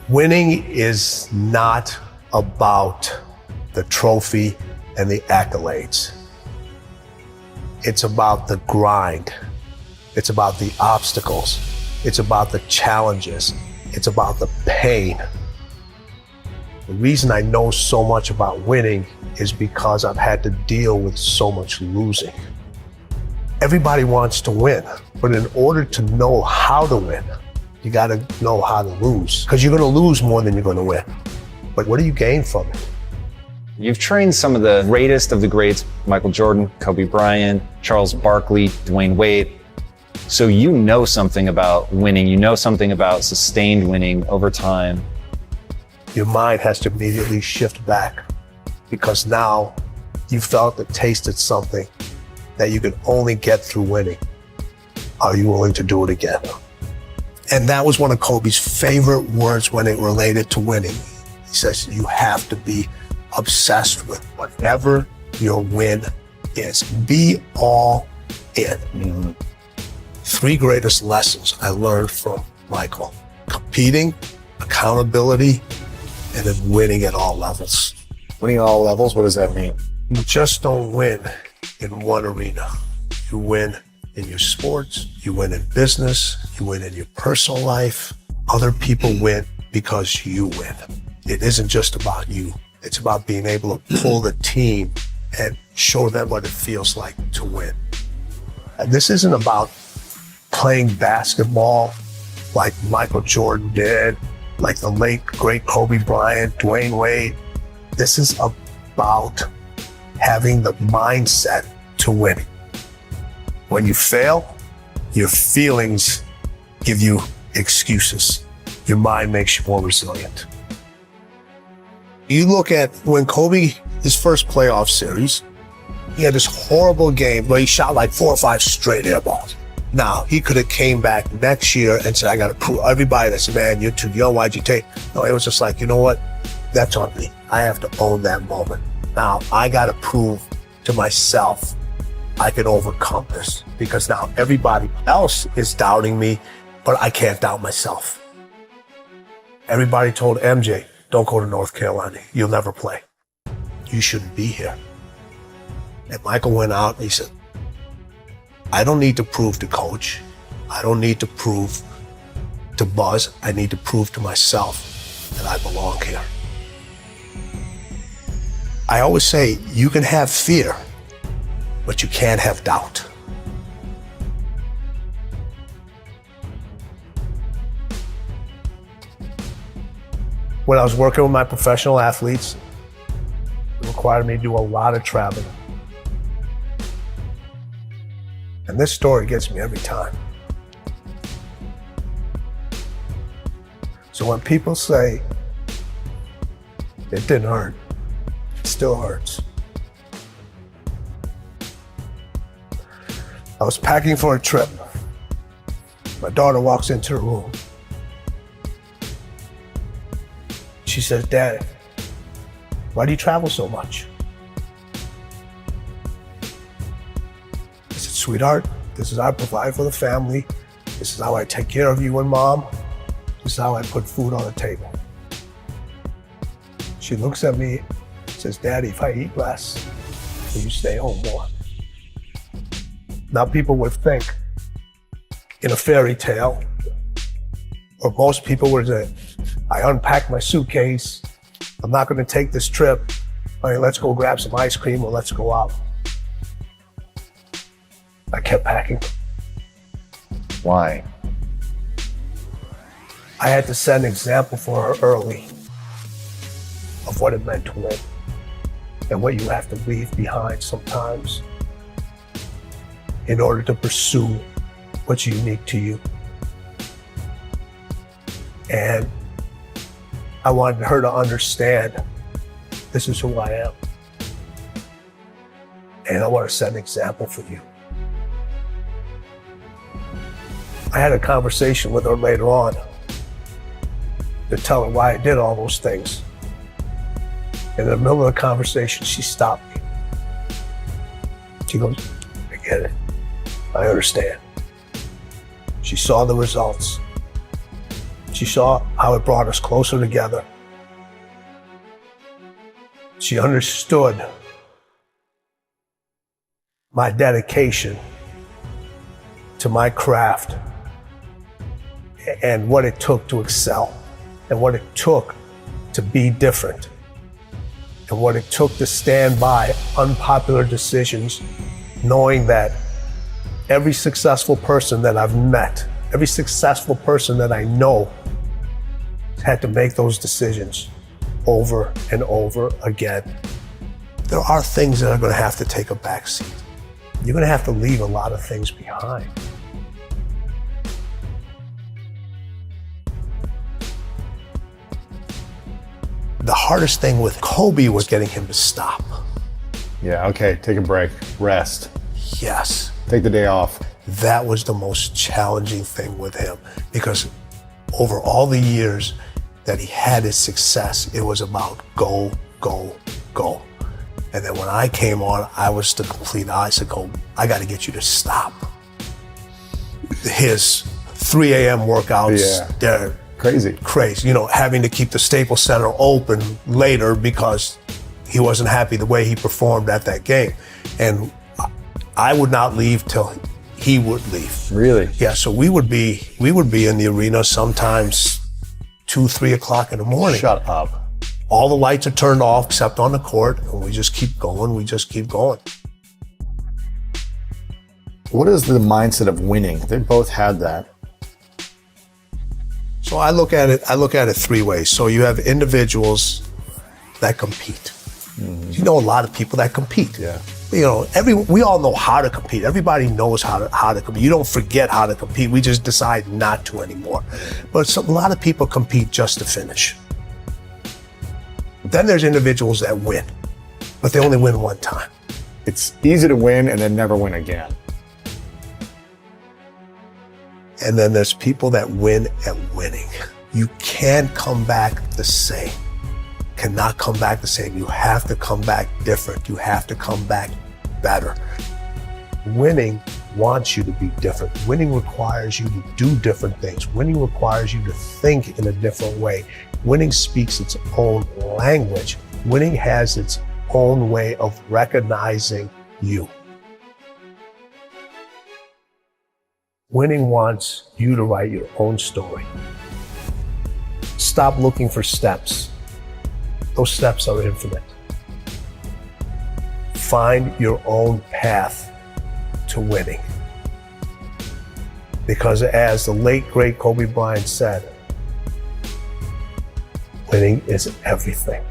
Winning is not about the trophy and the accolades. It's about the grind. It's about the obstacles. It's about the challenges. It's about the pain. The reason I know so much about winning is because I've had to deal with so much losing. Everybody wants to win, but in order to know how to win, you gotta know how to lose, because you're gonna lose more than you're gonna win. But what do you gain from it? You've trained some of the greatest of the greats, Michael Jordan, Kobe Bryant, Charles Barkley, Dwayne Wade. So you know something about winning, you know something about sustained winning over time. Your mind has to immediately shift back, because now you felt and tasted something that you can only get through winning. Are you willing to do it again? And that was one of Kobe's favorite words when it related to winning. He says, you have to be obsessed with whatever your win is. Be all in. Mm-hmm. 3 greatest lessons I learned from Michael: competing, accountability, and then winning at all levels. Winning at all levels, what does that mean? You just don't win in one arena. You win in your sports, you win in business, you win in your personal life. Other people win because you win. It isn't just about you. It's about being able to pull the team and show them what it feels like to win. And this isn't about playing basketball like Michael Jordan did, like the late, great Kobe Bryant, Dwayne Wade. This is about having the mindset to win. When you fail, your feelings give you excuses. Your mind makes you more resilient. You look at when Kobe, his first playoff series, he had this horrible game where he shot like 4 or 5 straight air balls. Now, he could have came back next year and said, I got to prove everybody that said, man, you're too young, why'd you take? No, it was just like, you know what? That's on me. I have to own that moment. Now, I got to prove to myself I can overcome this, because now everybody else is doubting me, but I can't doubt myself. Everybody told MJ, don't go to North Carolina. You'll never play. You shouldn't be here. And Michael went out and he said, I don't need to prove to coach. I don't need to prove to Buzz. I need to prove to myself that I belong here. I always say you can have fear, but you can't have doubt. When I was working with my professional athletes, it required me to do a lot of traveling. And this story gets me every time. So when people say it didn't hurt, it still hurts. I was packing for a trip. My daughter walks into the room. She says, Dad, why do you travel so much? I said, sweetheart, this is how I provide for the family. This is how I take care of you and Mom. This is how I put food on the table. She looks at me and says, Daddy, if I eat less, will you stay home more? Now people would think in a fairy tale, or most people would say, I unpacked my suitcase, I'm not gonna take this trip, all right, let's go grab some ice cream or let's go out. I kept packing. Why? I had to set an example for her early of what it meant to win and what you have to leave behind sometimes in order to pursue what's unique to you. And I wanted her to understand this is who I am. And I want to set an example for you. I had a conversation with her later on to tell her why I did all those things. In the middle of the conversation, she stopped me. She goes, I get it. I understand. She saw the results. She saw how it brought us closer together. She understood my dedication to my craft and what it took to excel and what it took to be different and what it took to stand by unpopular decisions, knowing that every successful person that I've met, every successful person that I know had to make those decisions over and over again. There are things that are going to have to take a back seat. You're going to have to leave a lot of things behind. The hardest thing with Kobe was getting him to stop. Yeah, okay, take a break, rest, Yes, take the day off. that was the most challenging thing with him, because over all the years that he had his success, it was about go, go, go. And then when I came on, I was the complete opposite. I got to get you to stop. His 3 a.m. workouts, Yeah. they're Crazy. crazy. You know, having to keep the Staples Center open later because he wasn't happy the way he performed at that game. And I would not leave till he would leave. Really? Yeah, so we would be in the arena sometimes 2, 3 o'clock in the morning. Shut up. All the lights are turned off except on the court, and we just keep going, we just keep going. What is the mindset of winning? They both had that. So I look at it 3 ways. So you have individuals that compete. You know a lot of people that compete. Yeah. You know, we all know how to compete. Everybody knows how to compete. You don't forget how to compete. We just decide not to anymore. But a lot of people compete just to finish. Then there's individuals that win, but they only win one time. It's easy to win and then never win again. And then there's people that win at winning. You can't come back the same. Cannot come back the same. You have to come back different. You have to come back better. Winning wants you to be different. Winning requires you to do different things. Winning requires you to think in a different way. Winning speaks its own language. Winning has its own way of recognizing you. Winning wants you to write your own story. Stop looking for steps. Those steps are infinite. Find your own path to winning. Because as the late, great Kobe Bryant said, winning is everything.